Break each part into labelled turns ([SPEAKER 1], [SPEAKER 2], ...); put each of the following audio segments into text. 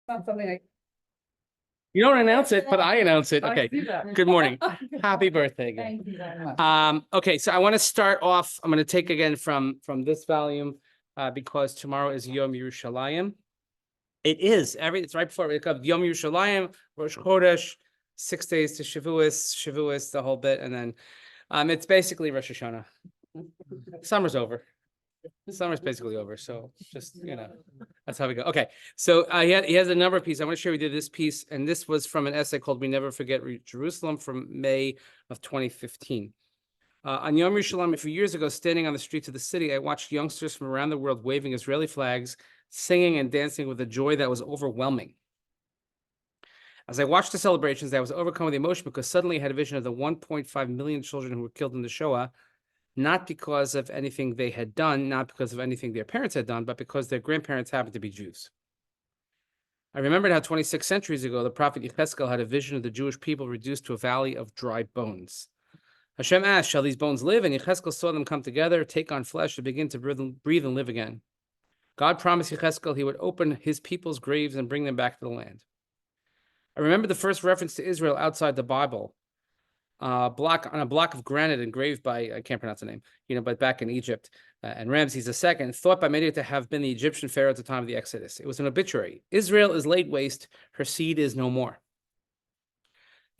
[SPEAKER 1] Not something I.
[SPEAKER 2] You don't announce it, but I announce it.
[SPEAKER 1] I
[SPEAKER 2] Okay.
[SPEAKER 1] see that.
[SPEAKER 2] Good morning. Happy birthday again.
[SPEAKER 1] Thank you very much.
[SPEAKER 2] Okay, so I want to start off. I'm going to take again from this volume because tomorrow is Yom Yerushalayim. It's right before it comes Yom Yerushalayim, Rosh Chodesh, 6 days to Shavuos, the whole bit, and then it's basically Rosh Hashanah. Summer's over. Summer's basically over, so just that's how we go. Okay, so he has a number of pieces. I want to share with you this piece, and this was from an essay called "We Never Forget Jerusalem" from May of 2015. On Yom Yerushalayim, a few years ago, standing on the streets of the city, I watched youngsters from around the world waving Israeli flags, singing and dancing with a joy that was overwhelming. As I watched the celebrations, I was overcome with emotion because suddenly I had a vision of the 1.5 million children who were killed in the Shoah, not because of anything they had done, not because of anything their parents had done, but because their grandparents happened to be Jews. I remembered how 26 centuries ago, the prophet Yecheskel had a vision of the Jewish people reduced to a valley of dry bones. Hashem asked, shall these bones live? And Yecheskel saw them come together, take on flesh, and begin to breathe and live again. God promised Yecheskel he would open his people's graves and bring them back to the land. I remember the first reference to Israel outside the Bible, on a block of granite engraved by, I can't pronounce the name, but back in Egypt, and Ramses II, thought by many to have been the Egyptian pharaoh at the time of the Exodus. It was an obituary. Israel is laid waste, her seed is no more.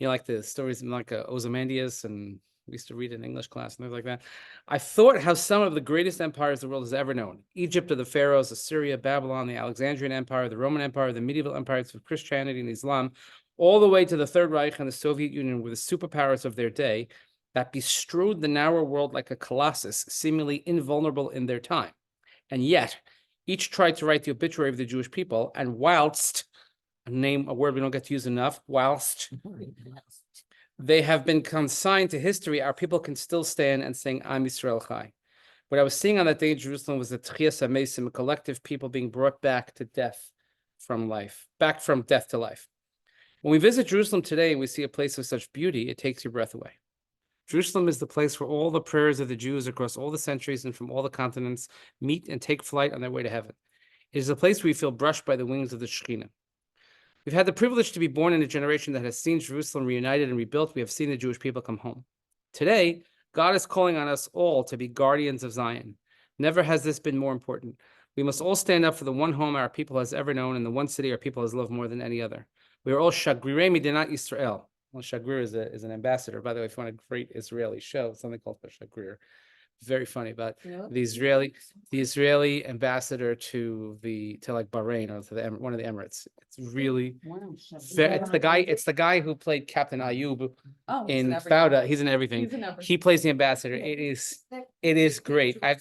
[SPEAKER 2] Like the stories like Ozymandias, and we used to read in English class and things like that. I thought how some of the greatest empires the world has ever known, Egypt of the pharaohs, Assyria, Babylon, the Alexandrian Empire, the Roman Empire, the medieval empires of Christianity and Islam, all the way to the Third Reich and the Soviet Union were the superpowers of their day that bestrode the narrow world like a colossus, seemingly invulnerable in their time. And yet, each tried to write the obituary of the Jewish people, and whilst, a word we don't get to use enough, whilst they have been consigned to history, our people can still stand and sing Am Yisrael Chai. What I was seeing on that day in Jerusalem was the Tchias HaMesim, a collective people being brought back to death from life, back from death to life. When we visit Jerusalem today and we see a place of such beauty, it takes your breath away. Jerusalem is the place where all the prayers of the Jews across all the centuries and from all the continents meet and take flight on their way to heaven. It is a place where we feel brushed by the wings of the Shekhinah. We've had the privilege to be born in a generation that has seen Jerusalem reunited and rebuilt. We have seen the Jewish people come home. Today, God is calling on us all to be guardians of Zion. Never has this been more important. We must all stand up for the one home our people has ever known and the one city our people has loved more than any other. We are all Shagrirei Medinat Yisrael. Well, Shagrir is an ambassador. By the way, if you want a great Israeli show, something called Shagrir. Very funny, but the Israeli ambassador to Bahrain or to one of the Emirates. It's really it's the guy who played Captain Ayub in Fauda. He's in everything. He plays the ambassador. It is great. I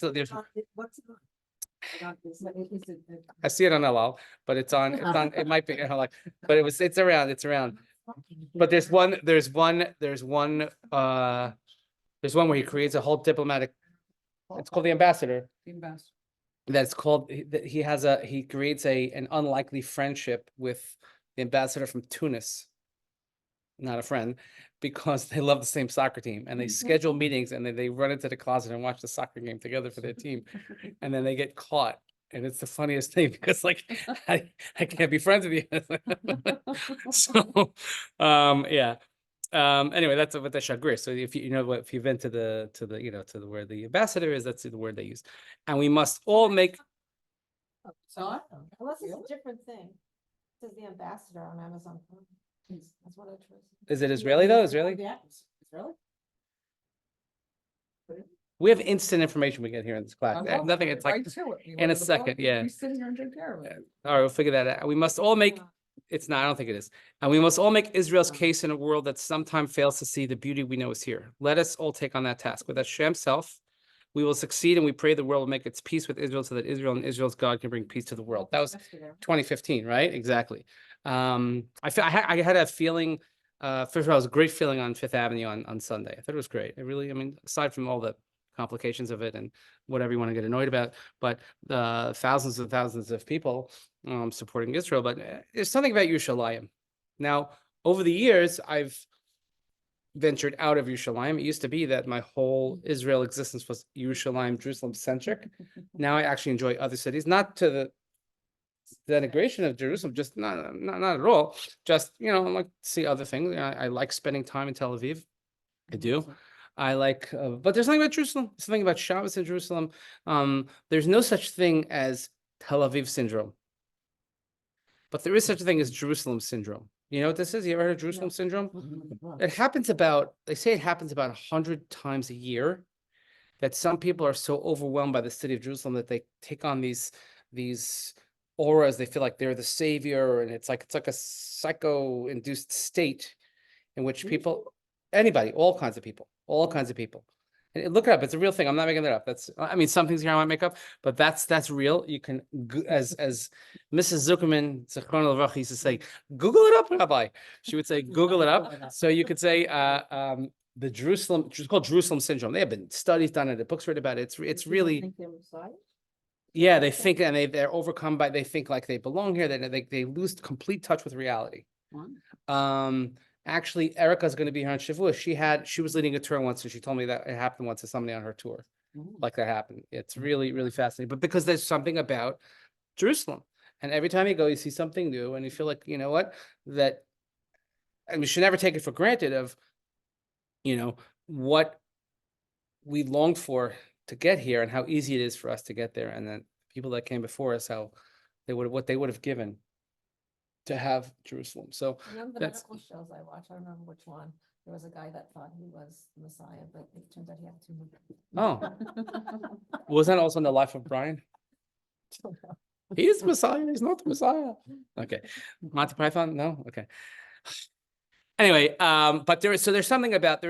[SPEAKER 2] see it on LL, but it's on it might be but it's around. But there's one where he creates a whole diplomatic. It's called the ambassador. That's called. He creates an unlikely friendship with the ambassador from Tunis. Not a friend, because they love the same soccer team, and they schedule meetings, and then they run into the closet and watch the soccer game together for their team, and then they get caught, and it's the funniest thing because I can't be friends with you. So, yeah. Anyway, that's what the Shagrir. So if if you've been to where the ambassador is, that's the word they use, and we must all make.
[SPEAKER 3] So unless it's a different thing, it says the ambassador on Amazon. That's what I chose.
[SPEAKER 2] Is it Israeli though? Israeli?
[SPEAKER 3] Yeah, Israeli.
[SPEAKER 2] We have instant information we get here in this class. Nothing. It's like in a second. Yeah. All right, we'll figure that out. We must all make. It's not. I don't think it is. And we must all make Israel's case in a world that sometimes fails to see the beauty we know is here. Let us all take on that task. With Hashem's self, we will succeed, and we pray the world will make its peace with Israel so that Israel and Israel's God can bring peace to the world. That was 2015, right? Exactly. I had a feeling. First of all, it was a great feeling on Fifth Avenue on Sunday. I thought it was great. Aside from all the complications of it and whatever you want to get annoyed about, but thousands and thousands of people supporting Israel. But there's something about Yerushalayim. Now, over the years, I've ventured out of Yerushalayim. It used to be that my whole Israel existence was Yerushalayim, Jerusalem centric. Now I actually enjoy other cities, not to the denigration of Jerusalem, just not at all. Just, I like to see other things. I like spending time in Tel Aviv. I do. I like, but there's something about Jerusalem, something about Shabbos in Jerusalem. There's no such thing as Tel Aviv syndrome, but there is such a thing as Jerusalem syndrome. You know what this is? You ever heard of Jerusalem syndrome? It happens they say it happens about 100 times a year, that some people are so overwhelmed by the city of Jerusalem that they take on these auras. They feel like they're the savior, and it's like a psycho-induced state in which people, anybody, all kinds of people. And look it up. It's a real thing. I'm not making that up. Some things here I might make up, but that's real. You can, as Mrs. Zuckerman, Zichron Levrach, used to say, Google it up, Rabbi. She would say, Google it up. So you could say, the Jerusalem, it's called Jerusalem syndrome. There have been studies done it, books written about it. It's really, yeah, they think, and they're overcome by, they think like they belong here. They lose complete touch with reality. Actually, Erica's going to be here on Shavuot. She was leading a tour once, and she told me that it happened once to somebody on her tour, like that happened. It's really, really fascinating. But because there's something about Jerusalem, and every time you go, you see something new, and you feel like, you know what, and we should never take it for granted of, what we longed for to get here, and how easy it is for us to get there, and then people that came before us, what they would have given to have Jerusalem. So
[SPEAKER 3] One of the
[SPEAKER 2] that's,
[SPEAKER 3] medical shows I watched, I don't remember which one, there was a guy that thought he was the Messiah, but it turns out he had a tumor.
[SPEAKER 2] was that also in the life of Brian? He is the Messiah. He's not the Messiah. Okay. Monty Python? No? Okay. Anyway, but there's something about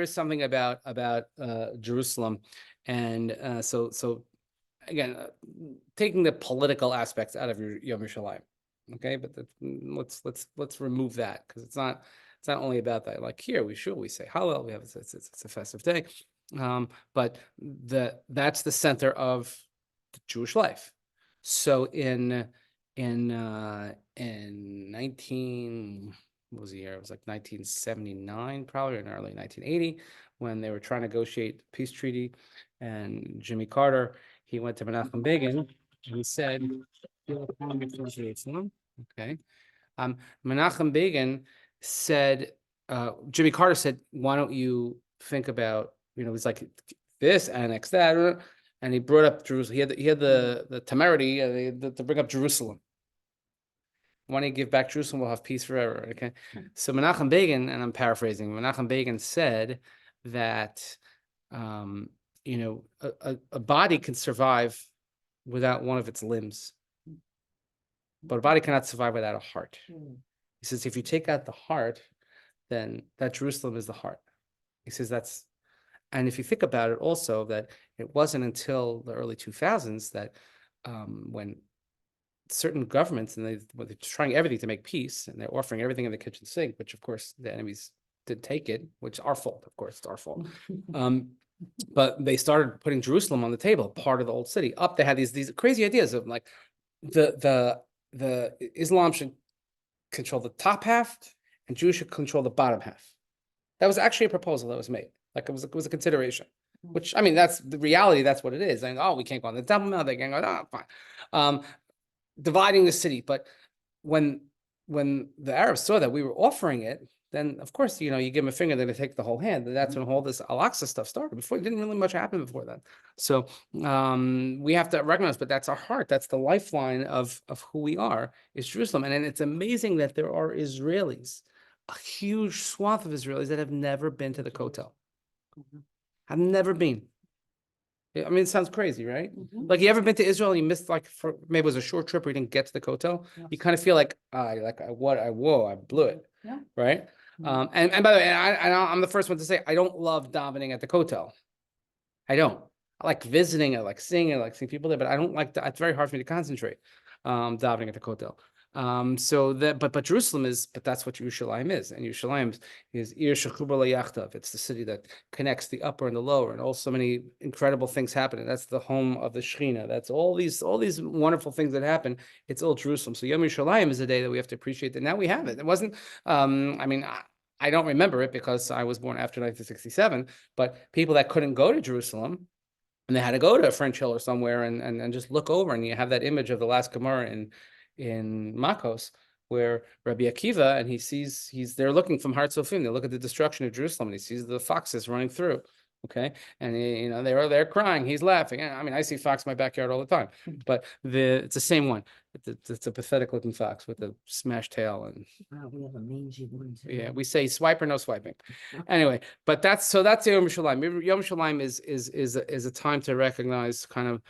[SPEAKER 2] Jerusalem. And so again, taking the political aspects out of your Yom Yerushalayim. Okay, but let's remove that, because it's not only about that. Like here, we say Hallel. We have it's a festive day, but that's the center of the Jewish life. So in what was the year? It was like 1979, probably, or in early 1980, when they were trying to negotiate peace treaty, and Jimmy Carter, he went to Menachem Begin and he said, okay. Menachem Begin said, Jimmy Carter said, why don't you think about, he's like, this, annex that, and he brought up Jerusalem. He had the temerity to bring up Jerusalem. Why don't you give back Jerusalem? We'll have peace forever. Okay. So Menachem Begin, and I'm paraphrasing, Menachem Begin said that, a body can survive without one of its limbs, but a body cannot survive without a heart. He says, if you take out the heart, then that Jerusalem is the heart. He says and if you think about it also, that it wasn't until the early 2000s that when certain governments, and they're trying everything to make peace, and they're offering everything in the kitchen sink, which of course the enemies didn't take it, which is our fault, of course, it's our fault. But they started putting Jerusalem on the table, part of the old city. They had these crazy ideas of like the Islam should control the top half and Jews should control the bottom half. That was actually a proposal that was made. Like it was a consideration, which, that's the reality. That's what it is. And we can't go on the Temple Mount. They can't go, fine. Dividing the city. But when the Arabs saw that we were offering it, then of course, you give them a finger, they're going to take the whole hand. And that's when all this Al-Aqsa stuff started. Before, it didn't really much happen before that. So we have to recognize, but that's our heart. That's the lifeline of who we are, is Jerusalem. And it's amazing that there are Israelis, a huge swath of Israelis that have never been to the Kotel. Have never been. It sounds crazy, right? Like, you ever been to Israel and you missed, like, maybe it was a short trip where you didn't get to the Kotel? Yes. You kind of feel like, I blew it. Yeah. Right? And by the way, I'm the first one to say, I don't love davening at the Kotel. I don't. I like visiting, I like seeing, I like seeing people there, but I don't like that. It's very hard for me to concentrate, davening at the Kotel. But Jerusalem but that's what Yerushalayim is. And Yerushalayim is Ir Shechubar LaYachtav. It's the city that connects the upper and the lower, and also many incredible things happening. That's the home of the Shekhinah. That's all these wonderful things that happen. It's all Jerusalem. So Yom Yerushalayim is a day that we have to appreciate that now we have it. It wasn't, I don't remember it because I was born after 1967, but people that couldn't go to Jerusalem, and they had to go to French Hill or somewhere and just look over, and you have that image of the last Gemara in Makos, where Rabbi Akiva, and they're looking from Har Tzofim, they look at the destruction of Jerusalem, and he sees the foxes running through. Okay, and they're crying, he's laughing. I mean, I see fox in my backyard all the time, but it's the same one. It's a pathetic looking fox with a smashed tail, and
[SPEAKER 1] We have a mangy one too.
[SPEAKER 2] yeah, we say swipe or no swiping. Anyway, but that's Yom Yerushalayim. Yom Yerushalayim is a time to recognize kind of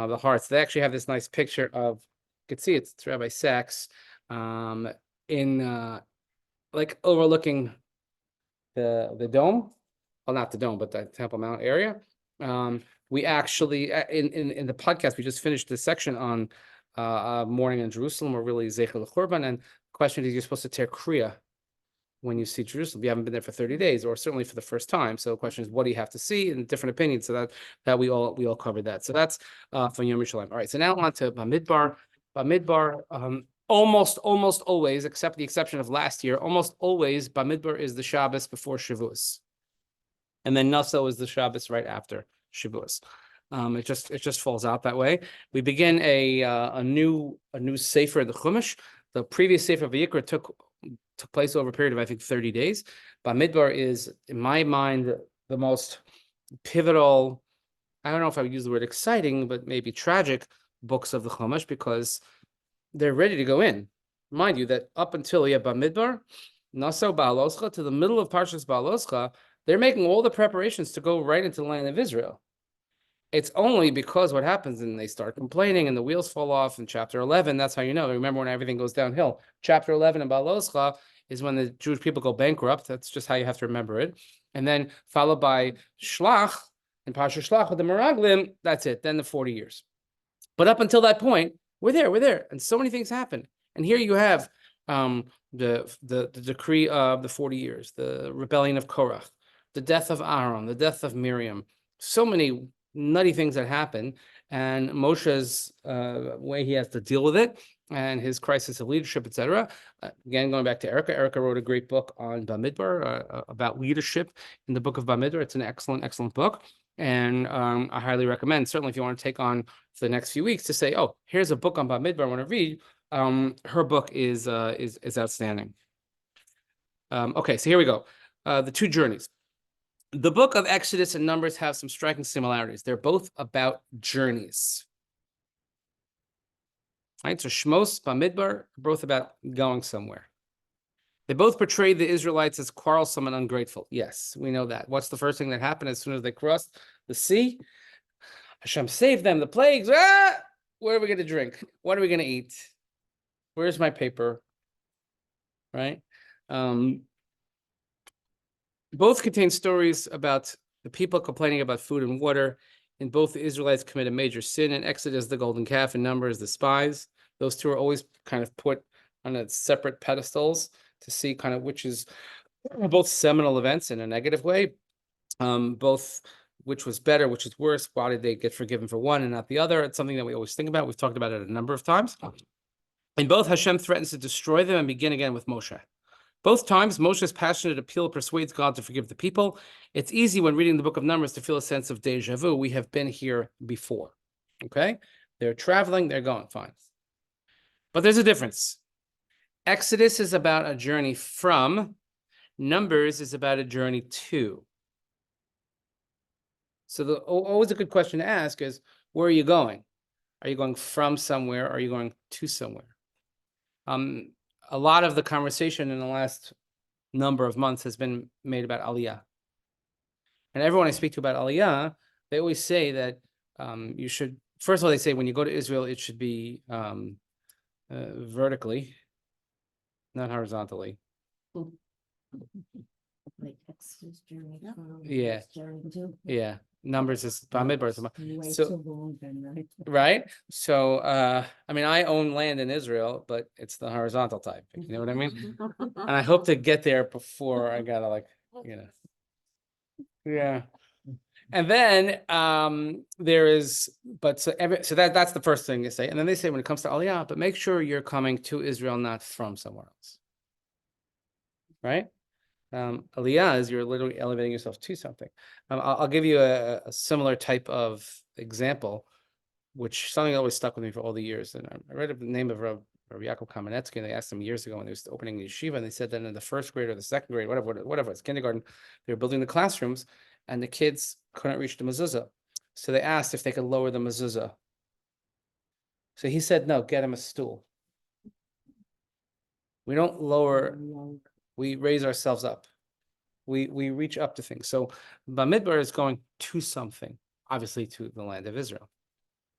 [SPEAKER 2] the hearts. They actually have this nice picture of, you can see it's Rabbi Sachs, in like overlooking the dome. Well, not the dome, but the Temple Mount area. We actually in the podcast we just finished the section on mourning in Jerusalem, or really Zecher l'Churban, and the question is, you're supposed to tear Kriya when you see Jerusalem. You haven't been there for 30 days, or certainly for the first time. So the question is, what do you have to see? And different opinions. So that we all covered that. So that's from Yom Yerushalayim. All right. So now on to Bamidbar. Bamidbar, almost always, except the exception of last year, almost always Bamidbar is the Shabbos before Shavuos. And then Naso is the Shabbos right after Shavuos. It just falls out that way. We begin a new Sefer, the Chumash. The previous Sefer Vayikra took place over a period of, I think, 30 days. Bamidbar is, in my mind, the most pivotal, I don't know if I would use the word exciting, but maybe tragic books of the Chumash, because they're ready to go in. Mind you that up until Bamidbar, Naso Ba'aloscha, to the middle of Parshas Ba'aloscha, they're making all the preparations to go right into the land of Israel. It's only because what happens, and they start complaining and the wheels fall off in chapter 11. That's how you know. Remember when everything goes downhill. Chapter 11 in Ba'aloscha is when the Jewish people go bankrupt. That's just how you have to remember it. And then followed by Shlach, and Parsha Shlach with the Meraglim, that's it. Then the 40 years. But up until that point, we're there. And so many things happen. And here you have the decree of the 40 years, the rebellion of Korach, the death of Aaron, the death of Miriam, so many nutty things that happen, and Moshe's way he has to deal with it, and his crisis of leadership, etc. Again, going back to Erica. Erica wrote a great book on Bamidbar, about leadership in the book of Bamidbar. It's an excellent book, and I highly recommend, certainly if you want to take on for the next few weeks, to say, oh, here's a book on Bamidbar I want to read. Her book is outstanding. Okay, so here we go. The two journeys. The book of Exodus and Numbers have some striking similarities. They're both about journeys. Right? So Shmos, Bamidbar, both about going somewhere. They both portray the Israelites as quarrelsome and ungrateful. Yes, we know that. What's the first thing that happened as soon as they crossed the sea? Hashem saved them, the plagues. What are we going to drink? What are we going to eat? Where's my paper? Right? Both contain stories about the people complaining about food and water. In both, the Israelites commit a major sin. In Exodus, the golden calf. In Numbers, the spies. Those two are always kind of put on a separate pedestals to see kind of which is both seminal events in a negative way. Both which was better, which is worse. Why did they get forgiven for one and not the other? It's something that we always think about. We've talked about it a number of times. In both, Hashem threatens to destroy them and begin again with Moshe. Both times, Moshe's passionate appeal persuades God to forgive the people. It's easy when reading the book of Numbers to feel a sense of deja vu. We have been here before. Okay? They're traveling, they're going, fine. But there's a difference. Exodus is about a journey from, Numbers is about a journey to. So always a good question to ask is, where are you going? Are you going from somewhere? Or are you going to somewhere? A lot of the conversation in the last number of months has been made about Aliyah. And everyone I speak to about Aliyah, they always say that you should, first of all, they say when you go to Israel, it should be vertically, not horizontally.
[SPEAKER 1] Like Exodus journey.
[SPEAKER 2] Yeah.
[SPEAKER 1] Journey too.
[SPEAKER 2] Yeah. Numbers is Bamidbar.
[SPEAKER 1] Way
[SPEAKER 2] So-
[SPEAKER 1] too long then, right?
[SPEAKER 2] Right? So, I mean, I own land in Israel, but it's the horizontal type. You know what I mean? And I hope to get there before I gotta yeah. And then there is, but so that's the first thing they say. And then they say when it comes to Aliyah, but make sure you're coming to Israel, not from somewhere else. Right? Aliyah is you're literally elevating yourself to something. I'll give you a similar type of example, which something that always stuck with me for all the years. And I read the name of Rav Yaakov Kamenetsky, and they asked him years ago when they was opening the yeshiva, and they said that in the first grade or the second grade, whatever, it's kindergarten, they were building the classrooms, and the kids couldn't reach the mezuzah. So they asked if they could lower the mezuzah. So he said, no, get him a stool. We don't lower, we raise ourselves up. We reach up to things. So Bamidbar is going to something, obviously to the land of Israel.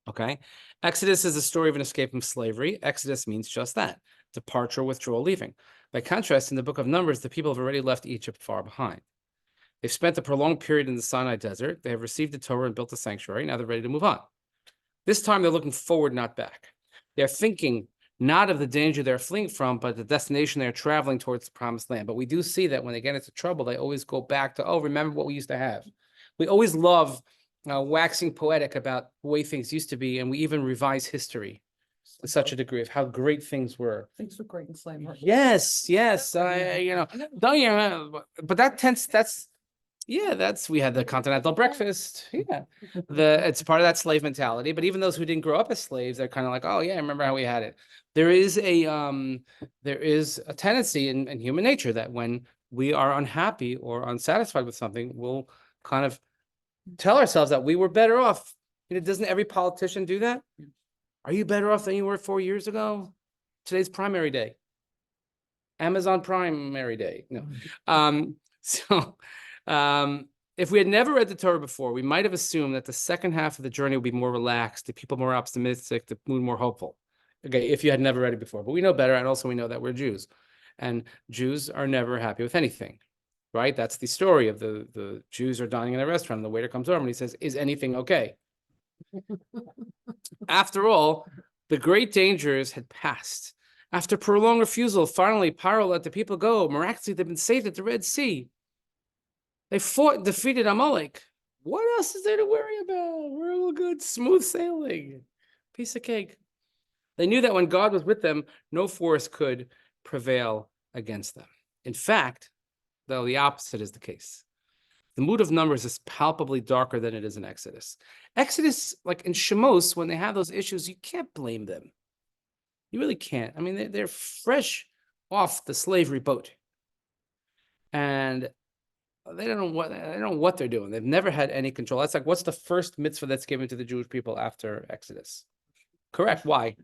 [SPEAKER 2] Okay. Exodus is a story of an escape from slavery. Exodus means just that: departure, withdrawal, leaving. By contrast, in the book of Numbers, the people have already left Egypt far behind. They've spent a prolonged period in the Sinai desert. They have received the Torah and built a sanctuary. Now they're ready to move on. This time they're looking forward, not back. They're thinking not of the danger they're fleeing from, but the destination they're traveling towards, the promised land. But we do see that when they get into trouble, they always go back to, oh, remember what we used to have. We always love waxing poetic about the way things used to be, and we even revise history to such a degree of how great things were.
[SPEAKER 4] Things were great in slavery.
[SPEAKER 2] Yes, don't you remember? But we had the continental breakfast. Yeah, it's part of that slave mentality. But even those who didn't grow up as slaves, they're kind of like, oh yeah, I remember how we had it. There is a tendency in human nature that when we are unhappy or unsatisfied with something, we'll kind of tell ourselves that we were better off. Doesn't every politician do that? Are you better off than you were 4 years ago? Today's primary day. Amazon primary day. No. If we had never read the Torah before, we might have assumed that the second half of the journey would be more relaxed, the people more optimistic, the mood more hopeful. Okay, if you had never read it before. But we know better, and also we know that we're Jews. And Jews are never happy with anything. Right? That's the story of the Jews are dining in a restaurant, and the waiter comes over and he says, is anything okay? After all, the great dangers had passed. After prolonged refusal, finally, Paro let the people go. Miraculously, they've been saved at the Red Sea. They fought and defeated Amalek. What else is there to worry about? We're all good, smooth sailing. Piece of cake. They knew that when God was with them, no force could prevail against them. In fact, though the opposite is the case. The mood of Numbers is palpably darker than it is in Exodus. Exodus, like in Shemos, when they have those issues, you can't blame them. You really can't. I mean, they're fresh off the slavery boat. And they don't know what they're doing. They've never had any control. That's like, what's the first mitzvah that's given to the Jewish people after Exodus? Correct. Why?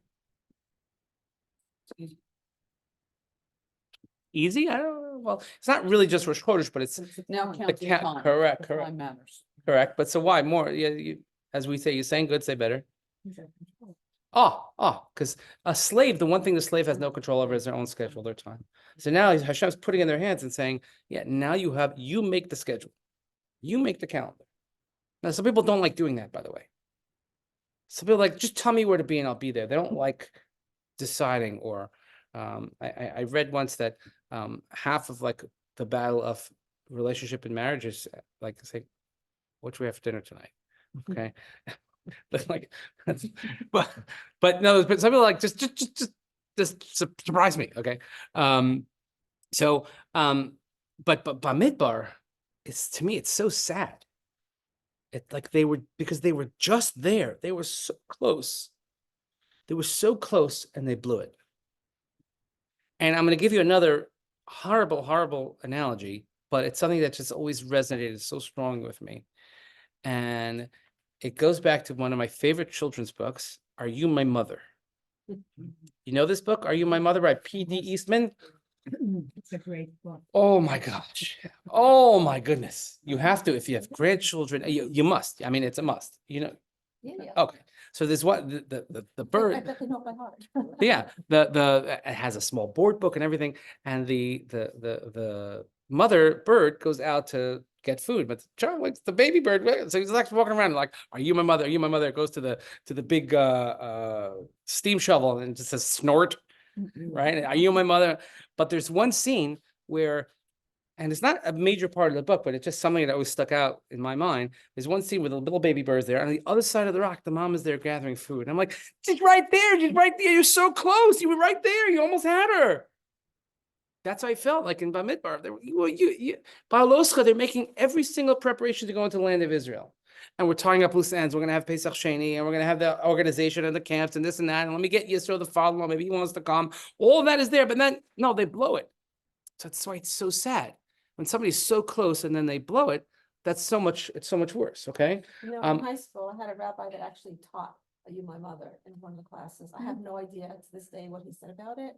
[SPEAKER 2] Easy? I don't know. Well, it's not really just Rosh Chodesh, but it's
[SPEAKER 4] Now counting time.
[SPEAKER 2] correct.
[SPEAKER 4] Time matters.
[SPEAKER 2] Correct. But so why more? Yeah, as we say, you're saying good, say better. Because a slave, the one thing the slave has no control over is their own schedule, their time. So now Hashem's putting in their hands and saying, yeah, now you make the schedule. You make the calendar. Now, some people don't like doing that, by the way. Some people like, just tell me where to be and I'll be there. They don't like deciding or I read once that half of like the battle of relationship and marriage is like say, what do we have for dinner tonight? Okay. Like, but no, but some people like just surprise me. Okay. But Bamidbar, to me, it's so sad. It's like because they were just there. They were so close. They were so close and they blew it. And I'm going to give you another horrible, horrible analogy, but it's something that just always resonated so strongly with me. And it goes back to one of my favorite children's books, Are You My Mother? You know this book, Are You My Mother, by P.D. Eastman?
[SPEAKER 1] It's a great book.
[SPEAKER 2] Oh my gosh. Oh my goodness. You have to, if you have grandchildren, you must. I mean, it's a must.
[SPEAKER 3] Yeah.
[SPEAKER 2] Okay. So there's what the bird.
[SPEAKER 3] I bet they know by heart.
[SPEAKER 2] Yeah, it has a small board book and everything, and the mother bird goes out to get food, but Charlie, the baby bird, so he's like walking around like, "Are you my mother? Are you my mother?" It goes to the big steam shovel and just says snort, right? Are you my mother? But there's one scene where, and it's not a major part of the book, but it's just something that always stuck out in my mind. There's one scene with a little baby bird's there. On the other side of the rock, the mom is there gathering food. And I'm like, she's right there. She's right there. You're so close. You were right there. You almost had her. That's how I felt like in Bamidbar. They're making every single preparation to go into the land of Israel. and we're tying up loose ends. We're gonna have Pesach Sheni, and we're gonna have the organization and the camps and this and that. And let me get Yisro the follow. Maybe he wants to come. All of that is there, but then no, they blow it. So that's why it's so sad when somebody's so close and then they blow it. That's so much. It's so much worse. Okay.
[SPEAKER 3] You know,
[SPEAKER 2] Um,
[SPEAKER 3] in high school, I had a rabbi that actually taught You, My Mother in one of the classes. I have no idea to this day what he said about it,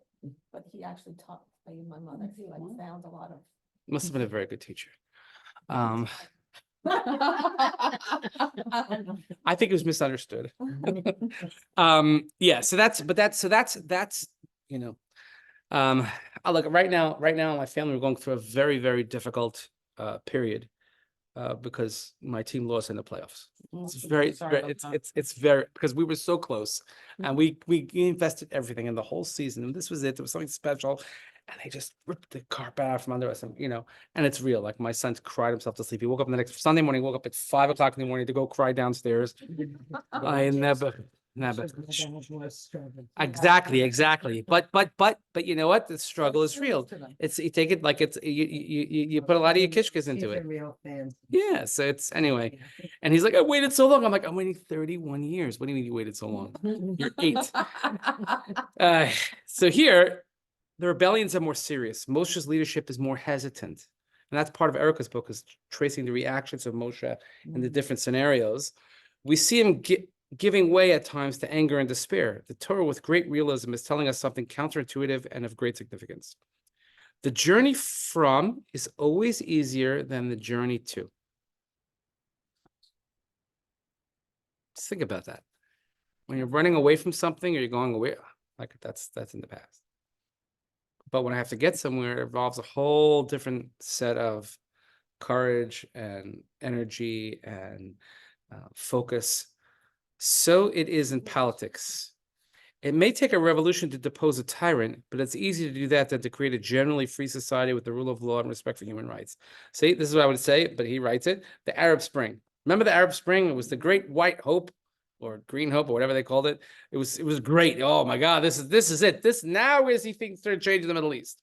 [SPEAKER 3] but he actually taught You, My Mother. He like found a lot of.
[SPEAKER 2] Must have been a very good teacher. I think it was misunderstood. Yeah, so that's, you know, look, right now, my family, we're going through a very, very difficult, period, because my team lost in the playoffs. It's very,
[SPEAKER 4] Sorry about
[SPEAKER 2] it's very, because we were so close and we invested everything in the whole season and this was it. It was something special. And they just ripped the carpet out from under us, and and it's real. Like my son cried himself to sleep. He woke up the next Sunday morning, woke up at 5 o'clock in the morning to go cry downstairs. I never. Exactly. But you know what? The struggle is real. It's you take it like it's you put a lot of your kishkas into it.
[SPEAKER 1] Real fans.
[SPEAKER 2] Yeah. So it's anyway. And he's like, I waited so long. I'm like, I'm waiting 31 years. What do you mean you waited so long? You're 8. So here, the rebellions are more serious. Moshe's leadership is more hesitant. And that's part of Erica's book, is tracing the reactions of Moshe in the different scenarios. We see him giving way at times to anger and despair. The Torah, with great realism, is telling us something counterintuitive and of great significance. The journey from is always easier than the journey to. Just think about that. When you're running away from something or you're going away, like that's in the past. But when I have to get somewhere, it involves a whole different set of courage and energy and focus. So it is in politics. It may take a revolution to depose a tyrant, but it's easier to do that than to create a generally free society with the rule of law and respect for human rights. See, this is what I would say, but he writes it. The Arab Spring. Remember the Arab Spring? It was the great white hope or green hope or whatever they called it. It was great. Oh my God, this is it. This now is he thinks to change in the Middle East.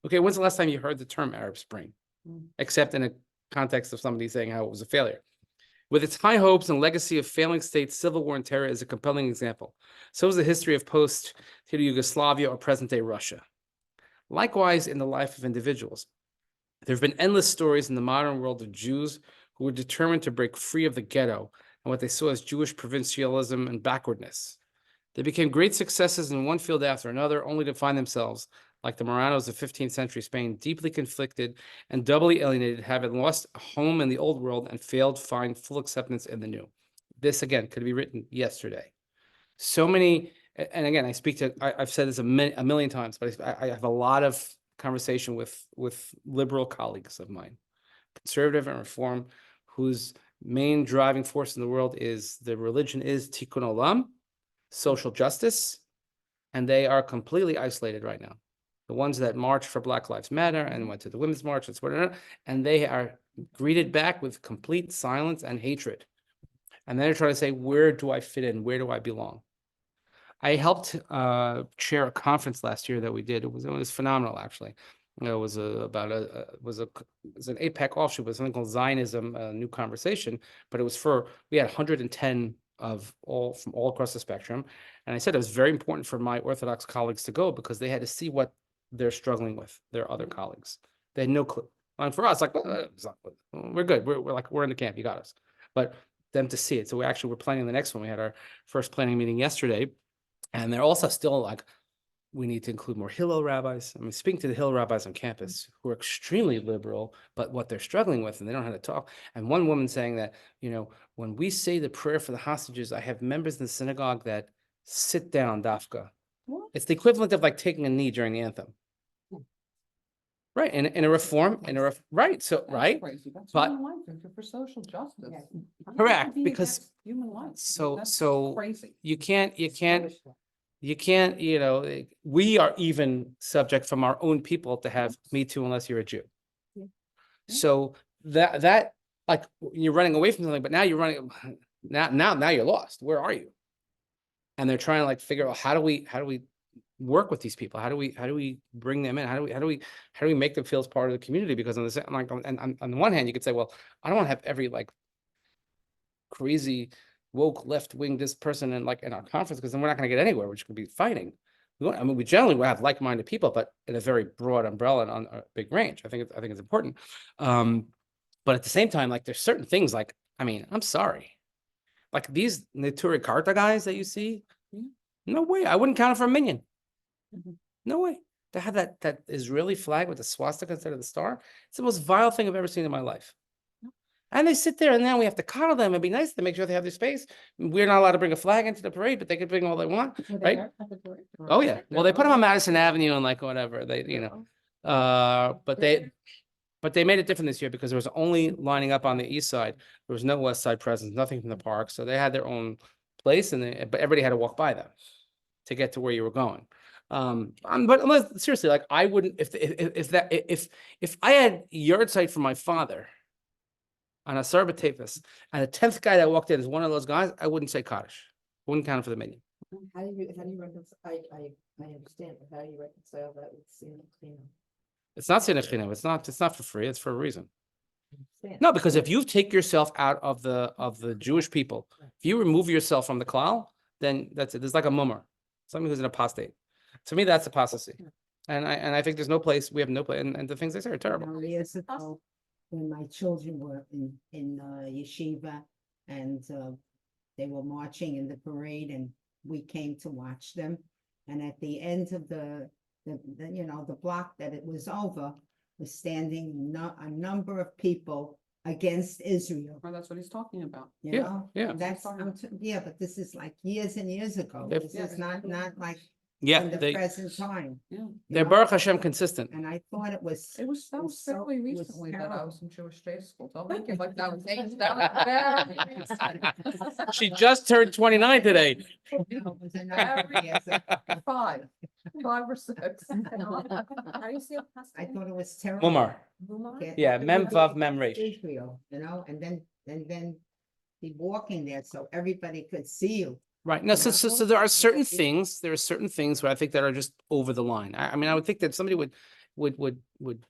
[SPEAKER 2] Okay, when's the last time you heard the term Arab Spring? Except in a context of somebody saying how it was a failure. With its high hopes and legacy of failing states, civil war and terror is a compelling example. So is the history of post-Hitler Yugoslavia or present-day Russia. Likewise, in the life of individuals, there have been endless stories in the modern world of Jews who were determined to break free of the ghetto and what they saw as Jewish provincialism and backwardness. They became great successes in one field after another, only to find themselves, like the Moranos of 15th century Spain, deeply conflicted and doubly alienated, having lost a home in the old world and failed to find full acceptance in the new. This, again, could be written yesterday. So many, and again, I've said this a million times, but I have a lot of conversation with liberal colleagues of mine, conservative and reform, whose main driving force in the world is the religion is tikkun olam, social justice, and they are completely isolated right now. The ones that march for Black Lives Matter and went to the Women's March and they are greeted back with complete silence and hatred. And they're trying to say, where do I fit in? Where do I belong? I helped chair a conference last year that we did. It was phenomenal, actually. It was an APEC offshoot, but something called Zionism, a new conversation. But we had 110 from all across the spectrum. And I said it was very important for my Orthodox colleagues to go because they had to see what they're struggling with, their other colleagues. They had no clue. And for us, like, we're good. We're in the camp. You got us. But them to see it. So we're planning the next one. We had our first planning meeting yesterday. And they're also still like, we need to include more Hillel rabbis. I mean, speaking to the Hillel rabbis on campus who are extremely liberal, but what they're struggling with, and they don't know how to talk. And one woman saying that, when we say the prayer for the hostages, I have members in the synagogue that sit down, dafka. What? It's the equivalent of like taking a knee during the anthem. Right, in a reform, right, so,
[SPEAKER 4] That's
[SPEAKER 2] right,
[SPEAKER 4] crazy. That's
[SPEAKER 2] but-
[SPEAKER 4] human rights. They're for social justice.
[SPEAKER 1] Yeah.
[SPEAKER 4] How can
[SPEAKER 2] Correct,
[SPEAKER 4] you be
[SPEAKER 2] because-
[SPEAKER 4] against human rights.
[SPEAKER 2] so-
[SPEAKER 4] That's
[SPEAKER 2] so-
[SPEAKER 4] crazy.
[SPEAKER 2] you can't, we are even subject from our own people to have Me Too unless you're a Jew.
[SPEAKER 1] Yeah.
[SPEAKER 2] So that like you're running away from something, but now you're running, now you're lost. Where are you? And they're trying to like figure out how do we work with these people? How do we bring them in? How do we make them feel as part of the community? Because on the one hand, you could say, well, I don't want to have every like crazy woke left wing this person in like in our conference, because then we're not going to get anywhere. We're just going to be fighting. I mean, we generally will have like-minded people, but in a very broad umbrella and on a big range. I think it's important. But at the same time, like there's certain things like, I mean, I'm sorry. Like these Neturei Karta guys that you see, no way. I wouldn't count it for a minion. No way. To have that Israeli flag with the swastika instead of the star, it's the most vile thing I've ever seen in my life. And they sit there and now we have to coddle them and be nice to make sure they have their space. We're not allowed to bring a flag into the parade, but they can bring all they want, right? Oh yeah. Well, they put them on Madison Avenue and like whatever they, but they made it different this year because there was only lining up on the east side. There was no west side presence, nothing from the park. So they had their own place but everybody had to walk by them to get to where you were going. But unless seriously, like I wouldn't, if I had yard site from my father on a Sarbatafis, and the 10th guy that walked in is one of those guys, I wouldn't say Kaddish. Wouldn't count it for the minion.
[SPEAKER 5] How do you reconcile, I understand, but how do you reconcile that with seeing clean?
[SPEAKER 2] It's not sinechinam. It's not for free. It's for a reason. No, because if you take yourself out of the Jewish people, if you remove yourself from the klal, then that's it. There's like a mummer, somebody who's an apostate. To me, that's apostasy. And I think there's no place, we have no place, and the things they say are terrible.
[SPEAKER 1] Years ago, when my children were in yeshiva and they were marching in the parade and we came to watch them. And at the end of the block that it was over, was standing a number of people against Israel.
[SPEAKER 4] Well, that's what he's talking about.
[SPEAKER 1] You know?
[SPEAKER 2] yeah.
[SPEAKER 1] That's, but this is like years and years ago.
[SPEAKER 2] Yep.
[SPEAKER 1] This is not like
[SPEAKER 2] Yeah,
[SPEAKER 1] in the present time.
[SPEAKER 4] Yeah.
[SPEAKER 2] they're Baruch Hashem consistent.
[SPEAKER 1] And I thought that was
[SPEAKER 4] was
[SPEAKER 1] so-
[SPEAKER 4] fairly
[SPEAKER 1] it was
[SPEAKER 4] recently that I
[SPEAKER 1] terrible.
[SPEAKER 4] was in Jewish day school. Don't make it like that was
[SPEAKER 2] She just turned 29 today.
[SPEAKER 1] It was a number of years ago.
[SPEAKER 4] five or six.
[SPEAKER 3] How do you see a
[SPEAKER 1] I thought it was terrible.
[SPEAKER 2] Mumar.
[SPEAKER 1] Get
[SPEAKER 2] Yeah, Mem
[SPEAKER 1] everybody
[SPEAKER 2] Vav Mem Resh.
[SPEAKER 1] Israel, and then be walking there so everybody could see you.
[SPEAKER 2] Right. No, so there are certain things, where I think that are just over the line. I mean, I would think that somebody would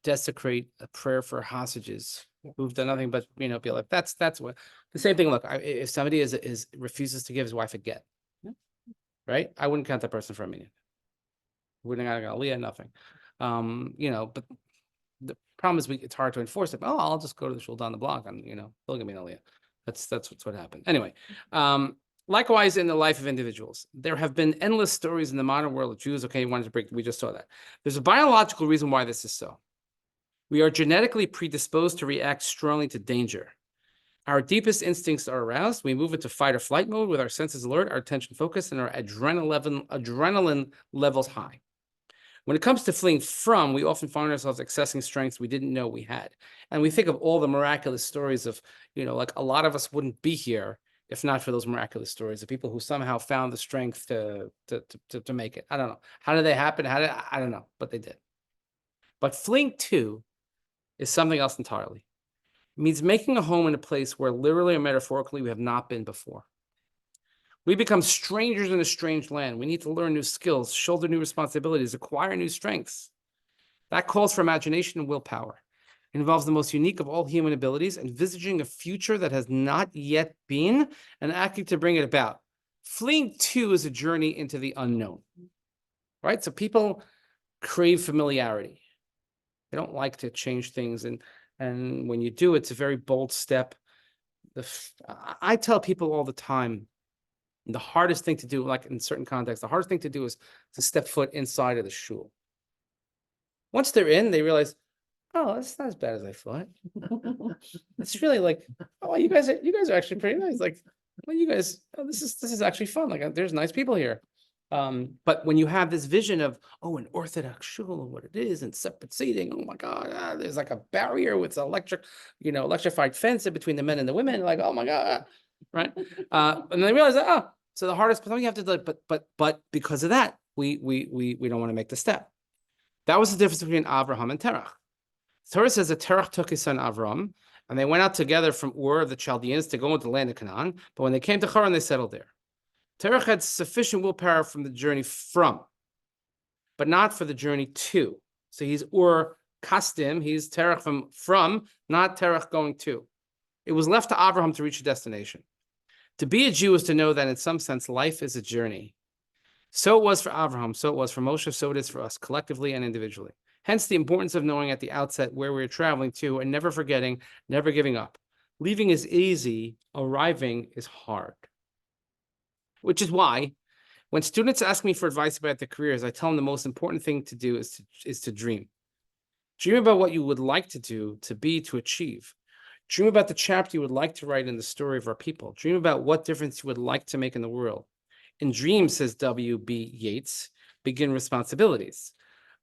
[SPEAKER 2] desecrate a prayer for hostages who've done nothing but, be like, that's what, the same thing. Look, if somebody refuses to give his wife a get, right? I wouldn't count that person for a minion. Wouldn't have got Aliyah, nothing. But the problem is it's hard to enforce it. Oh, I'll just go to the shul down the block and, they'll give me an Aliyah. That's what happened. Anyway, likewise, in the life of individuals, there have been endless stories in the modern world of Jews. Okay, we just saw that. There's a biological reason why this is so. We are genetically predisposed to react strongly to danger. Our deepest instincts are aroused. We move into fight or flight mode with our senses alert, our attention focused, and our adrenaline levels high. When it comes to fleeing from, we often find ourselves accessing strengths we didn't know we had. And we think of all the miraculous stories of, like a lot of us wouldn't be here if not for those miraculous stories of people who somehow found the strength to make it. I don't know. How did they happen? I don't know, but they did. But fleeing to is something else entirely. It means making a home in a place where literally or metaphorically we have not been before. We become strangers in a strange land. We need to learn new skills, shoulder new responsibilities, acquire new strengths. That calls for imagination and willpower. It involves the most unique of all human abilities, envisaging a future that has not yet been and acting to bring it about. Fleeing to is a journey into the unknown, right? So people crave familiarity. They don't like to change things. And when you do, it's a very bold step. I tell people all the time, the hardest thing to do, like in certain contexts, the hardest thing to do is to step foot inside of the shul. Once they're in, they realize, oh, that's not as bad as I thought. It's really like, oh, you guys are actually pretty nice. Like, well, you guys, this is actually fun. Like, there's nice people here. But when you have this vision of, an Orthodox shul and what it is and separate seating, oh my God, there's like a barrier with electrified fence in between the men and the women. Like, oh my God, right? And then they realize that, so the hardest something you have to do, but because of that, we don't want to make the step. That was the difference between Avraham and Terach. Torah says that Terach took his son Avram, and they went out together from Ur of the Chaldeans to go into the land of Canaan. But when they came to Haran, they settled there. Terach had sufficient willpower from the journey from, but not for the journey to. So he's Ur Kasdim, he's Terach from, not Terach going to. It was left to Avraham to reach a destination. To be a Jew is to know that in some sense, life is a journey. So it was for Abraham, so it was for Moshe, so it is for us, collectively and individually. Hence the importance of knowing at the outset where we're traveling to and never forgetting, never giving up. Leaving is easy, arriving is hard. Which is why when students ask me for advice about their careers, I tell them the most important thing to do is to dream. Dream about what you would like to do, to be, to achieve. Dream about the chapter you would like to write in the story of our people. Dream about what difference you would like to make in the world. In dreams, says W.B. Yeats, begin responsibilities.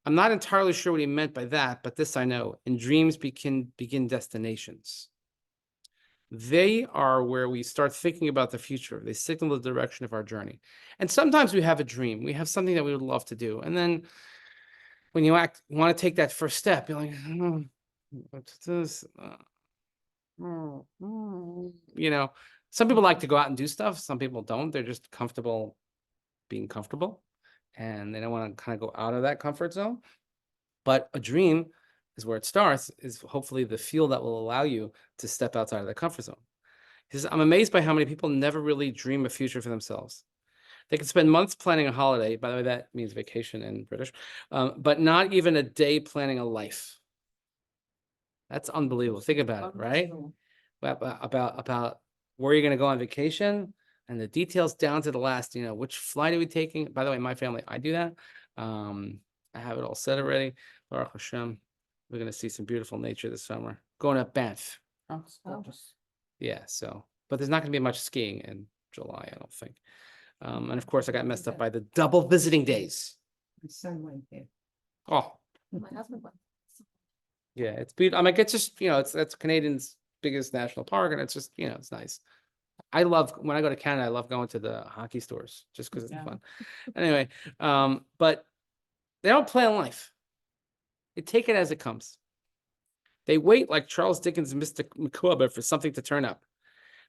[SPEAKER 2] I'm not entirely sure what he meant by that, but this I know. In dreams begin destinations. They are where we start thinking about the future. They signal the direction of our journey. And sometimes we have a dream. We have something that we would love to do. And then when you want to take that first step, you're like, oh, what's this? You know, some people like to go out and do stuff. Some people don't. They're just comfortable being comfortable. And they don't want to kind of go out of that comfort zone. But a dream is where it starts, is hopefully the fuel that will allow you to step outside of the comfort zone. He says, I'm amazed by how many people never really dream a future for themselves. They can spend months planning a holiday. By the way, that means vacation in British, but not even a day planning a life. That's unbelievable. Think about it, right? About where you're going to go on vacation and the details down to the last, which flight are we taking? By the way, my family, I do that. I have it all set already. Baruch Hashem. We're going to see some beautiful nature this summer. Going to Banff.
[SPEAKER 4] Oh, it's gorgeous.
[SPEAKER 2] Yeah, but there's not going to be much skiing in July, I don't think. And of course, I got messed up by the double visiting days.
[SPEAKER 1] My son went there.
[SPEAKER 2] Oh,
[SPEAKER 3] My husband went.
[SPEAKER 2] yeah, it's beautiful. I mean, it's just, that's Canadian's biggest national park, and it's just, it's nice. I love, when I go to Canada, I love going to the hockey stores just because it's
[SPEAKER 4] Yeah.
[SPEAKER 2] fun. Anyway, but they don't plan life. They take it as it comes. They wait like Charles Dickens' Mr. Micawber for something to turn up.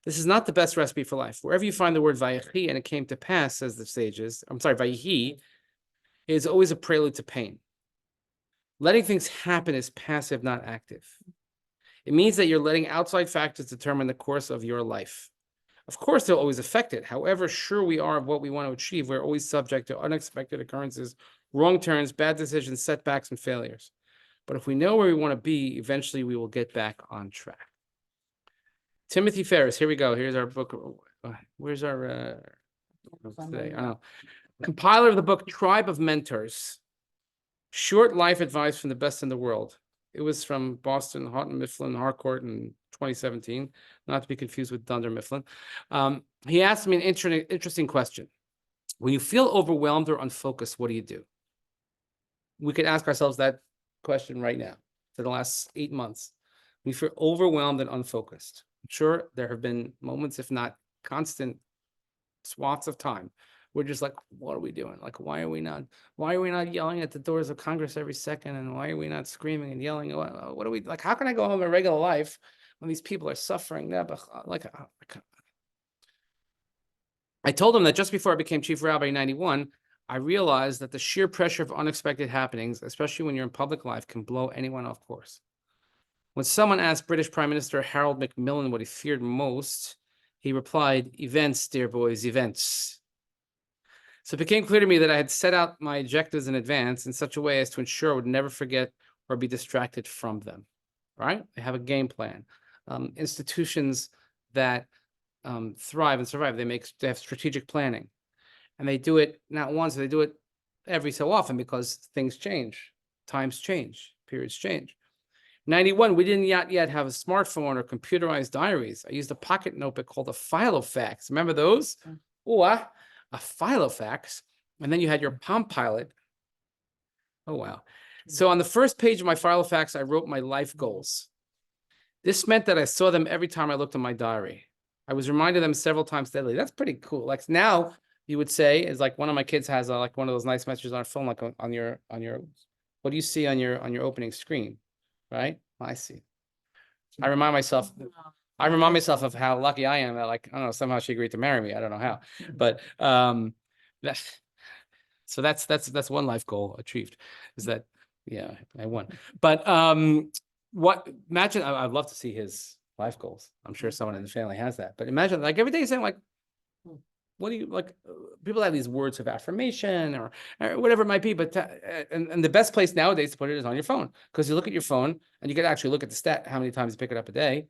[SPEAKER 2] This is not the best recipe for life. Wherever you find the word Vayechi and it came to pass, says the sages, Vayehi, is always a prelude to pain. Letting things happen is passive, not active. It means that you're letting outside factors determine the course of your life. Of course, they'll always affect it. However sure we are of what we want to achieve, we're always subject to unexpected occurrences, wrong turns, bad decisions, setbacks, and failures. But if we know where we want to be, eventually we will get back on track. Timothy Ferris, here we go. Here's our book. Where's our today? I don't know. Compiler of the book Tribe of Mentors. Short life advice from the best in the world. It was from Boston, Houghton Mifflin Harcourt in 2017, not to be confused with Dunder Mifflin. He asked me an interesting question. When you feel overwhelmed or unfocused, what do you do? We could ask ourselves that question right now for the last 8 months. We feel overwhelmed and unfocused. I'm sure there have been moments, if not constant swaths of time, we're just like, what are we doing? Like, why are we not yelling at the doors of Congress every second? And why are we not screaming and yelling? What are we like? How can I go home in regular life when these people are suffering? I told him that just before I became chief rabbi in 91, I realized that the sheer pressure of unexpected happenings, especially when you're in public life, can blow anyone off course. When someone asked British Prime Minister Harold Macmillan what he feared most, he replied, events, dear boys, events. So it became clear to me that I had set out my objectives in advance in such a way as to ensure I would never forget or be distracted from them, right? They have a game plan. Institutions that thrive and survive, they have strategic planning. And they do it not once, they do it every so often because things change, times change, periods change. 91, we didn't yet have a smartphone or computerized diaries. I used a pocket notebook called a Filofax. Remember those? A Filofax. And then you had your Palm Pilot. Oh, wow. So on the first page of my Filofax, I wrote my life goals. This meant that I saw them every time I looked at my diary. I was reminded of them several times daily. That's pretty cool. Like now, you would say, is like one of my kids has like one of those nice messages on her phone, like on your, what do you see on your opening screen? Right? I see. I remind myself of how lucky I am that, like, I don't know, somehow she agreed to marry me. I don't know how, but that's one life goal achieved, is that, yeah, I won. But imagine, I'd love to see his life goals. I'm sure someone in the family has that, but imagine like every day saying like, What do you like? People have these words of affirmation or whatever it might be, but and the best place nowadays to put it is on your phone, because you look at your phone and you can actually look at the stat, how many times you pick it up a day.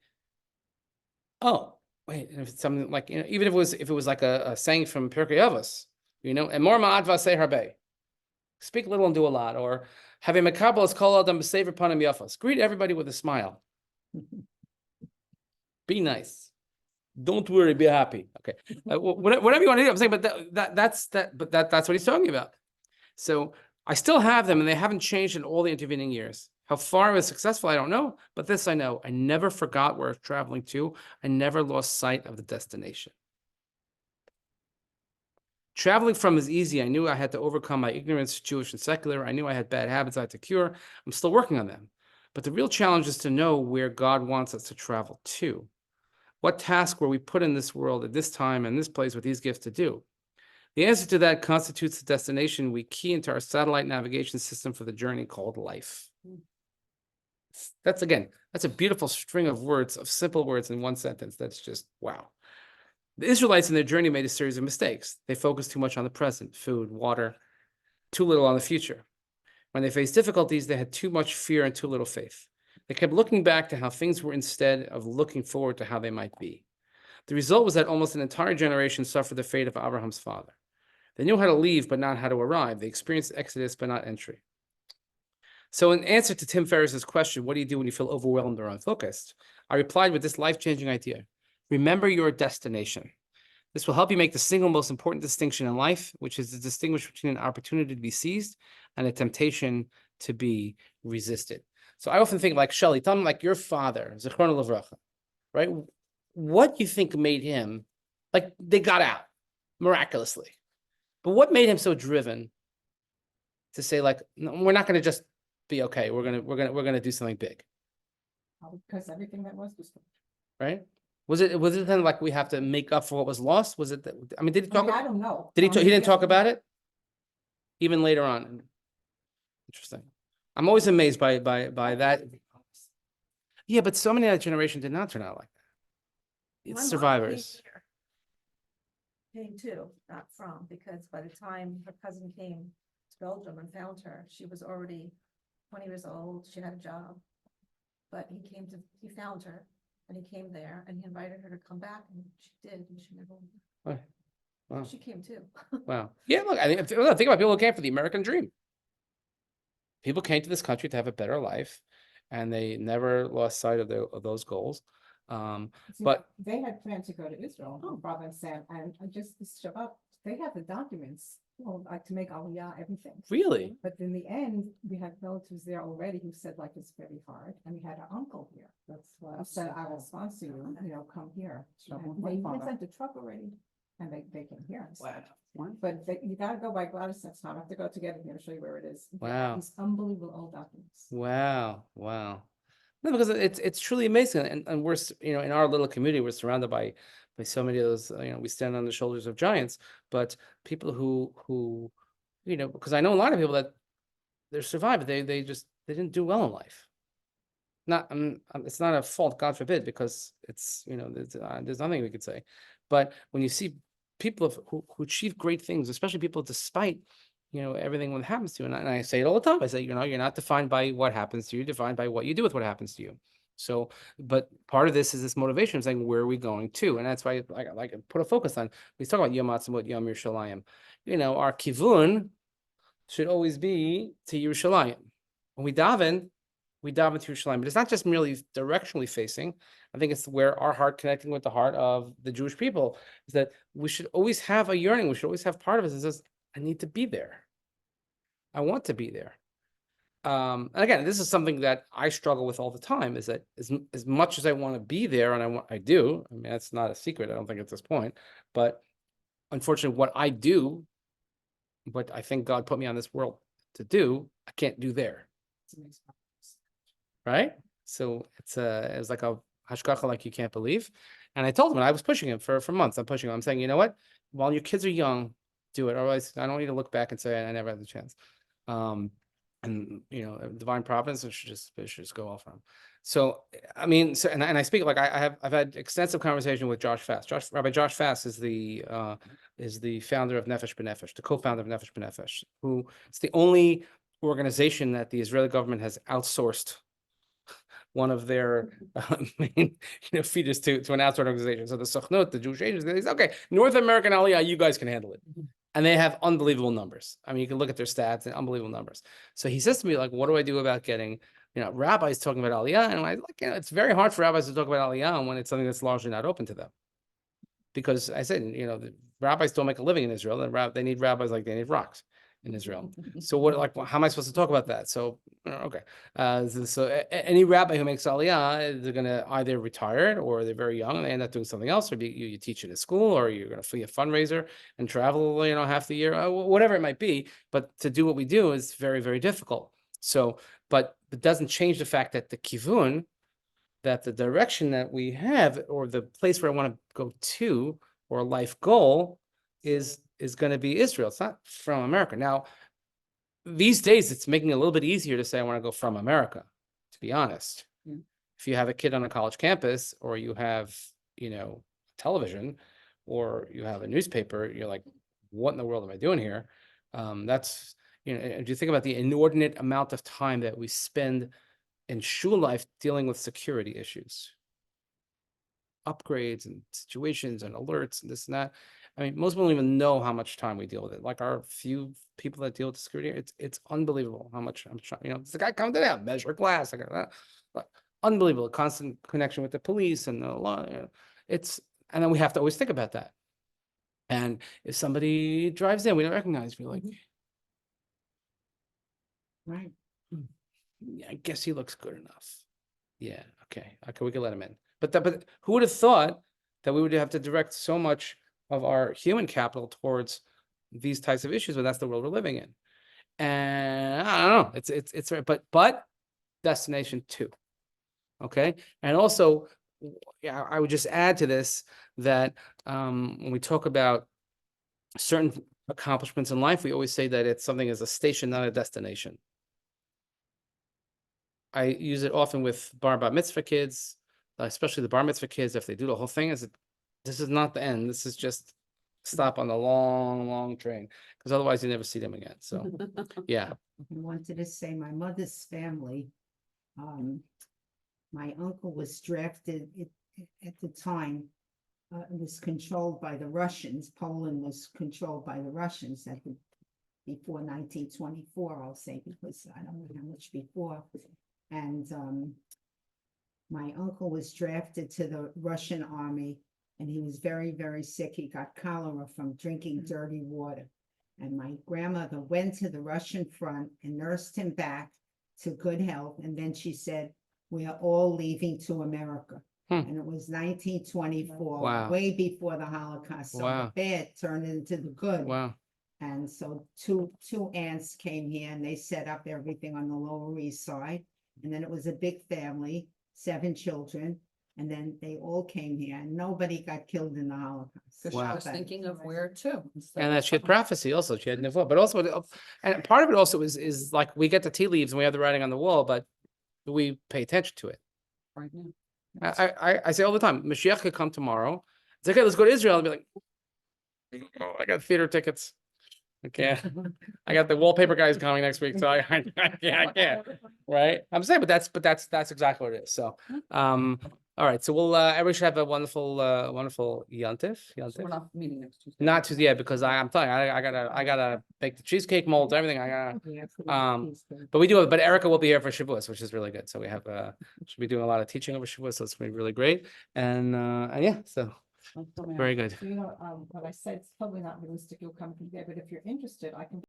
[SPEAKER 2] Oh, wait, and if it's something like, even if it was like a saying from Pirkei Avos, and more ma'at say harbe, speak little and do a lot, or have a makabel as kol adam b'sever panim yafas, greet everybody with a smile, be nice. Don't worry, be happy. Okay, whatever you want to do. I'm saying, but that's what he's talking about. So I still have them, and they haven't changed in all the intervening years. How far I was successful, I don't know, but this I know: I never forgot where I was traveling to. I never lost sight of the destination. Traveling from is easy. I knew I had to overcome my ignorance, Jewish and secular. I knew I had bad habits I had to cure. I'm still working on them. But the real challenge is to know where God wants us to travel to. What task were we put in this world at this time and this place with these gifts to do? The answer to that constitutes the destination we key into our satellite navigation system for the journey called life. That's a beautiful string of words, of simple words in one sentence. That's just wow. The Israelites in their journey made a series of mistakes. They focused too much on the present, food, water, too little on the future. When they faced difficulties, they had too much fear and too little faith. They kept looking back to how things were instead of looking forward to how they might be. The result was that almost an entire generation suffered the fate of Abraham's father. They knew how to leave, but not how to arrive. They experienced exodus, but not entry. So in answer to Tim Ferriss's question, what do you do when you feel overwhelmed or unfocused? I replied with this life-changing idea. Remember your destination. This will help you make the single most important distinction in life, which is to distinguish between an opportunity to be seized and a temptation to be resisted. So I often think like Shelley, tell me like your father, Zichrono Livracha, right? What do you think made him, like they got out miraculously, but what made him so driven to say like, no, we're not going to just be okay. We're gonna do something big,
[SPEAKER 4] Because everything that was destroyed.
[SPEAKER 2] right? Was it then like we have to make up for what was lost? Was it that, I mean, did he talk?
[SPEAKER 4] I don't know.
[SPEAKER 2] Did he? He didn't talk about it even later on. Interesting. I'm always amazed by that. Yeah, but so many of that generation did not turn out like that.
[SPEAKER 3] My
[SPEAKER 2] It's
[SPEAKER 3] mom
[SPEAKER 2] survivors.
[SPEAKER 3] Came too, not from, because by the time her cousin came to Belgium and found her, she was already 20 years old. She had a job. But he found her and he came there and he invited her to come back and she did, and she never went.
[SPEAKER 2] Wow.
[SPEAKER 3] She came too.
[SPEAKER 2] Wow. Yeah, look, I think about people who came for the American dream. People came to this country to have a better life, and they never lost sight of those goals. But
[SPEAKER 4] they had planned to go to Israel, my brother and Sam, and I just show up. They have the documents, like to make Aliyah, everything.
[SPEAKER 2] really,
[SPEAKER 4] But in the end, we had relatives there already who said like it's very hard, and we had an uncle here. That's why I said I will sponsor you. Come here. And they even sent the truck already, and they came here. But you gotta go by Gladys next time. I have to go together here and show you where it is.
[SPEAKER 2] Wow.
[SPEAKER 4] These unbelievable old documents.
[SPEAKER 2] wow. No, because it's truly amazing, and we're in our little community, we're surrounded by so many of those. We stand on the shoulders of giants, but people who because I know a lot of people that they're survived, they didn't do well in life. Not it's not a fault, God forbid, because it's there's nothing we could say, but when you see people who achieve great things, especially people despite everything that happens to you, and I say it all the time. I say you're not defined by what happens to you, you're defined by what you do with what happens to you. So, but part of this is this motivation of saying, where are we going to? And that's why I like to put a focus on, we talk about Yom Ha'atzmaut, Yom Yerushalayim. Our kivun should always be to Yerushalayim. When we daven to Yerushalayim, but it's not just merely directionally facing. I think it's where our heart connecting with the heart of the Jewish people is that we should always have a yearning. We should always have part of us that says, I need to be there. I want to be there. And again, this is something that I struggle with all the time, is that as much as I want to be there, and I do, I mean, that's not a secret, I don't think at this point, but unfortunately what I do, what I think God put me on this world to do, I can't do there. Right? So it's like a hashgacha like you can't believe. And I told him, and I was pushing him for months. I'm pushing him. I'm saying, you know what? While your kids are young, do it. Otherwise, I don't need to look back and say I never had the chance. and divine providence, it should just go off on. So I mean, and I speak like I've had extensive conversation with Josh Fast. Rabbi Josh Fast is the founder of Nefesh B'Nefesh, the co-founder of Nefesh B'Nefesh, who it's the only organization that the Israeli government has outsourced one of their main feeders to an outside organization. So the Sochnut, the Jewish agency, they say, okay, North American Aliyah, you guys can handle it. And they have unbelievable numbers. I mean, you can look at their stats and unbelievable numbers. So he says to me, like, what do I do about getting, rabbis talking about Aliyah? And I'm like, it's very hard for rabbis to talk about Aliyah when it's something that's largely not open to them. Because I said, the rabbis don't make a living in Israel, and they need rabbis like they need rocks in Israel. So how am I supposed to talk about that? So, okay. Any rabbi who makes Aliyah, they're going to either retire or they're very young and they end up doing something else, or you teach it at school, or you're going to be a fundraiser and travel, half the year, whatever it might be. But to do what we do is very, very difficult. So, but it doesn't change the fact that the kivun, that the direction that we have, or the place where I want to go to, or life goal is going to be Israel. It's not from America. Now, these days, it's making it a little bit easier to say, I want to go from America, to be honest.
[SPEAKER 1] Mm.
[SPEAKER 2] If you have a kid on a college campus, or you have, television, or you have a newspaper, you're like, what in the world am I doing here? That's, do you think about the inordinate amount of time that we spend in shul life dealing with security issues, upgrades and situations and alerts and this and that. I mean, most people don't even know how much time we deal with it. Like our few people that deal with security, it's unbelievable how much I'm trying. It's the guy coming down, measure glass, like that. Unbelievable, constant connection with the police and the law. And then we have to always think about that. And if somebody drives in, we don't recognize. We're like,
[SPEAKER 1] Right.
[SPEAKER 2] yeah, I guess he looks good enough. Yeah, okay, we can let him in. But who would have thought that we would have to direct so much of our human capital towards these types of issues when that's the world we're living in? And I don't know. It's but destination 2. Okay, and also, yeah, I would just add to this that when we talk about certain accomplishments in life, we always say that it's something as a station, not a destination. I use it often with bar mitzvah kids, especially the bar mitzvah kids. If they do the whole thing, this is not the end. This is just stop on the long, long train, because otherwise you never see them again. So, yeah.
[SPEAKER 1] I wanted to say my mother's family, my uncle was drafted at the time. It was controlled by the Russians. Poland was controlled by the Russians before 1924, I'll say, because I don't know how much before. And my uncle was drafted to the Russian army, and he was very, very sick. He got cholera from drinking dirty water. And my grandmother went to the Russian front and nursed him back to good health. And then she said, we are all leaving to America. And it was 1924,
[SPEAKER 2] Wow.
[SPEAKER 1] way before the Holocaust. So
[SPEAKER 2] Wow.
[SPEAKER 1] the bad turned into the good.
[SPEAKER 2] Wow.
[SPEAKER 1] And so two aunts came here and they set up everything on the Lower East Side. And then it was a big family, 7 children. And then they all came here and nobody got killed in the Holocaust.
[SPEAKER 5] So she
[SPEAKER 2] Wow.
[SPEAKER 5] was thinking of where to.
[SPEAKER 2] And that she had prophecy also. She had nevuah, but also, and part of it also is like we get the tea leaves and we have the writing on the wall, but we pay attention to it.
[SPEAKER 5] Right now.
[SPEAKER 2] I say all the time, Mashiach could come tomorrow. It's okay, let's go to Israel and be like, oh, I got theater tickets. Okay, I got the wallpaper guys coming next week, so I can't. Right? I'm saying, but that's exactly what it is. So, all right. So we'll everybody should have a wonderful Yontif.
[SPEAKER 5] So we're not meeting next Tuesday.
[SPEAKER 2] Not to because I'm telling you, I gotta make the cheesecake molds, everything. But we do it. But Erica will be here for Shavuos, which is really good. So we have should be doing a lot of teaching over Shavuos, so it's gonna be really great. And yeah, so very good.
[SPEAKER 4] What I said, it's probably not realistic, you'll come today, but if you're interested, I can